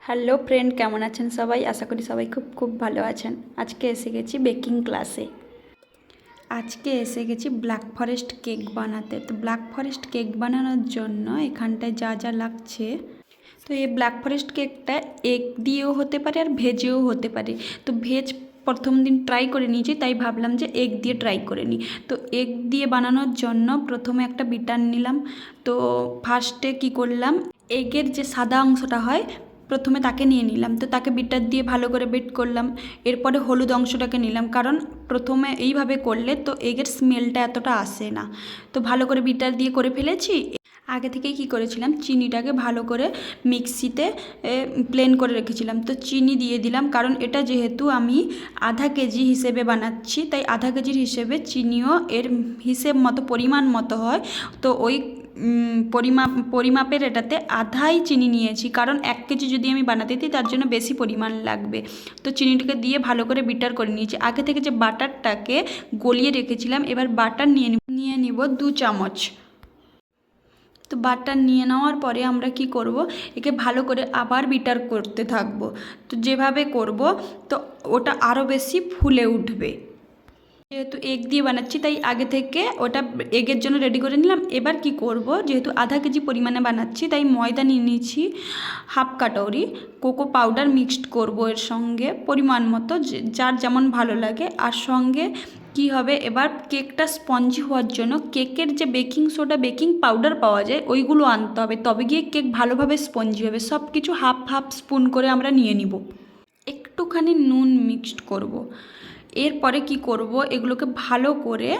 Hello friend, কেমন আছেন সবাই? আশা করি সবাই খুব খুব ভালো আছেন। আজকে এসে গেছি বেকিং ক্লাসে। আজকে এসে গেছি ব্ল্যাক ফরেস্ট কেক বানাতে। তো ব্ল্যাক ফরেস্ট কেক বানানোর জন্য এখানটায় যা যা লাগছে, তো এই ব্ল্যাক ফরেস্ট কেকটা এগ দিয়েও হতে পারে আর ভেজেও হতে পারে। তো ভেজ প্রথম দিন ট্রাই করে নিয়েছি, তাই ভাবলাম যে এগ দিয়ে ট্রাই করে নিই। তো এগ দিয়ে বানানোর জন্য প্রথমে একটা বিটার নিলাম। তো ফার্স্টে কি করলাম, এগের যে সাদা অংশটা হয় প্রথমে তাকে নিয়ে নিলাম। তো তাকে বিটার দিয়ে ভালো করে বিট করলাম। এরপরে হলুদ অংশটাকে নিলাম, কারণ প্রথমে এইভাবে করলে তো এগের স্মেলটা এতটা আসে না। তো ভালো করে বিটার দিয়ে করে ফেলেছি। আগে থেকেই কি করেছিলাম, চিনিটাকে ভালো করে মিক্সিতে প্লেন করে রেখেছিলাম। তো চিনি দিয়ে দিলাম, কারণ এটা যেহেতু আমি আধা কেজি হিসেবে বানাচ্ছি, তাই আধা কেজির হিসেবে চিনিও এর হিসেব মতো পরিমাণ মতো হয়। তো ওই পরিমাপের এটাতে আধাই চিনি নিয়েছি, কারণ 1 কেজি যদি আমি বানাতে দিই তার জন্য বেশি পরিমাণ লাগবে। তো চিনিটাকে দিয়ে ভালো করে বিটার করে নিয়েছি। আগে থেকে যে বাটারটাকে গলিয়ে রেখেছিলাম, এবার বাটার নিয়ে নিব 2 চামচ। তো বাটার নিয়ে নেওয়ার পরে আমরা কি করব, একে ভালো করে আবার বিটার করতে থাকব। তো যেভাবে করব, তো ওটা আরও বেশি ফুলে উঠবে। যেহেতু এগ দিয়ে বানাচ্ছি, তাই আগে থেকে ওটা এগের জন্য রেডি করে নিলাম। এবার কি করব, যেহেতু আধা কেজি পরিমাণে বানাচ্ছি, তাই ময়দা নিয়ে নিয়েছি half katori. Cocoa powder mixed করব এর সঙ্গে পরিমাণ মতো, যার যেমন ভালো লাগে। আর সঙ্গে কি হবে, এবার কেকটা স্পঞ্জি হওয়ার জন্য কেকের যে বেকিং সোডা, বেকিং পাউডার পাওয়া যায়, ওইগুলো আনতে হবে, তবে গিয়ে কেক ভালোভাবে স্পঞ্জি হবে। সব কিছু হাফ হাফ স্পুন করে আমরা নিয়ে নিব। একটুখানি নুন মিক্সড করব। এরপরে কি করব, এগুলোকে ভালো করে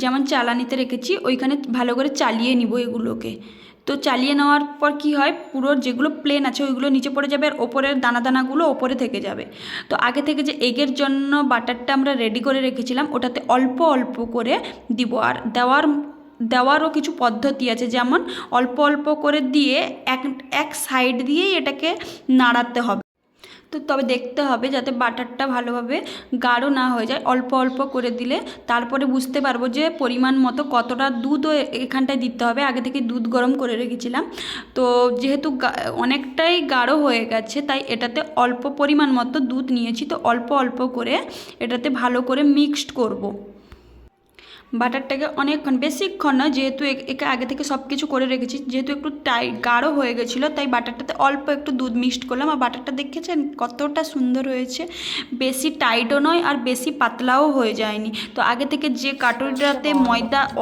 যেমন চালানিতে রেখেছি ওইখানে ভালো করে চালিয়ে নিব এগুলোকে। তো চালিয়ে নেওয়ার পর কি হয়, পুরো যেগুলো প্লেন আছে ওইগুলো নিচে পড়ে যাবে, আর ওপরের দানা দানাগুলো ওপরে থেকে যাবে। তো আগে থেকে যে এগের জন্য বাটারটা আমরা রেডি করে রেখেছিলাম, ওটাতে অল্প অল্প করে দিব। আর দেওয়ারও কিছু পদ্ধতি আছে, যেমন অল্প অল্প করে দিয়ে এক সাইড দিয়েই এটাকে নাড়াতে হবে। তো তবে দেখতে হবে যাতে বাটারটা ভালোভাবে গাঢ় না হয়ে যায়। অল্প অল্প করে দিলে তারপরে বুঝতে পারবো যে পরিমাণ মতো কতটা দুধও এখানটায় দিতে হবে। আগে থেকে দুধ গরম করে রেখেছিলাম। তো যেহেতু অনেকটাই গাঢ় হয়ে গেছে, তাই এটাতে অল্প পরিমাণ মতো দুধ নিয়েছি। তো অল্প অল্প করে এটাতে ভালো করে মিক্সড করব। বাটারটাকে অনেকক্ষণ, বেশিক্ষণ নয়, যেহেতু একে আগে থেকে সব কিছু করে রেখেছি, যেহেতু একটু গাঢ় হয়ে গেছিলো, তাই বাটারটাতে অল্প একটু দুধ মিক্সড করলাম। আর বাটারটা দেখেছেন কতটা সুন্দর হয়েছে, বেশি টাইটও নয় আর বেশি পাতলাও হয়ে যায়নি। তো আগে থেকে যে কাটুরিটাতে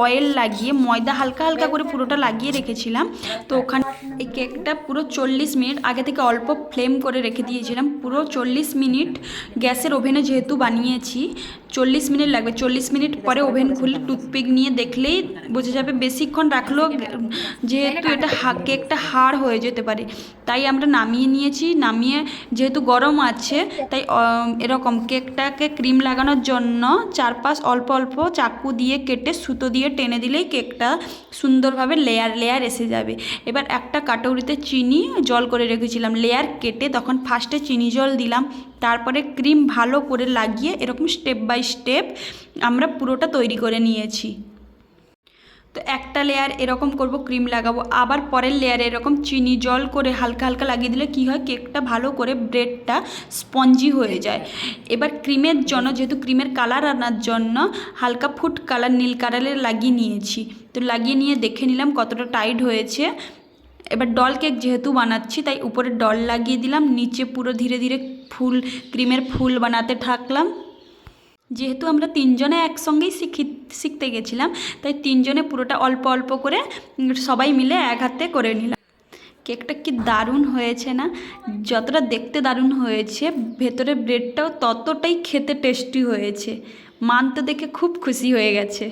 অয়েল লাগিয়ে ময়দা হালকা হালকা করে পুরোটা লাগিয়ে রেখেছিলাম, তো ওখানে এই কেকটা পুরো 40 মিনিট আগে থেকে অল্প ফ্লেম করে রেখে দিয়েছিলাম। পুরো 40 মিনিট গ্যাসের ওভেনে যেহেতু বানিয়েছি, 40 মিনিট লাগবে। 40 মিনিট পরে ওভেন খুলে টুথপিক নিয়ে দেখলেই বোঝা যাবে। বেশিক্ষণ রাখলেও যেহেতু এটা কেকটা হাড় হয়ে যেতে পারে, তাই আমরা নামিয়ে নিয়েছি। নামিয়ে যেহেতু গরম আছে, তাই এরকম কেকটাকে ক্রিম লাগানোর জন্য চারপাশ অল্প অল্প চাকু দিয়ে কেটে সুতো দিয়ে টেনে দিলেই কেকটা সুন্দরভাবে লেয়ার লেয়ার এসে যাবে। এবার একটা কাটুরিতে চিনি জল করে রেখেছিলাম, লেয়ার কেটে তখন ফার্স্টে চিনি জল দিলাম, তারপরে ক্রিম ভালো করে লাগিয়ে এরকম স্টেপ বাই স্টেপ আমরা পুরোটা তৈরি করে নিয়েছি। তো একটা লেয়ার এরকম করব, ক্রিম লাগাবো, আবার পরের লেয়ারে এরকম চিনি জল করে হালকা হালকা লাগিয়ে দিলে কি হয়, কেকটা ভালো করে ব্রেডটা স্পঞ্জি হয়ে যায়। এবার ক্রিমের জন্য, যেহেতু ক্রিমের কালার আনার জন্য হালকা ফুড কালার, নীল কালারের লাগিয়ে নিয়েছি। তো লাগিয়ে নিয়ে দেখে নিলাম কতটা টাইট হয়েছে। এবার ডল কেক যেহেতু বানাচ্ছি, তাই উপরে ডল লাগিয়ে দিলাম, নিচে পুরো ধীরে ধীরে ক্রিমের ফুল বানাতে থাকলাম। যেহেতু আমরা 3 জনে একসঙ্গেই শিখতে গেছিলাম, তাই 3 জনে পুরোটা অল্প অল্প করে সবাই মিলে এক হাতে করে নিলাম। কেকটা কি দারুণ হয়েছে না? যতটা দেখতে দারুণ হয়েছে, ভেতরে ব্রেডটাও ততটাই খেতে টেস্টি হয়েছে। মান তো দেখে খুব খুশি হয়ে গেছে।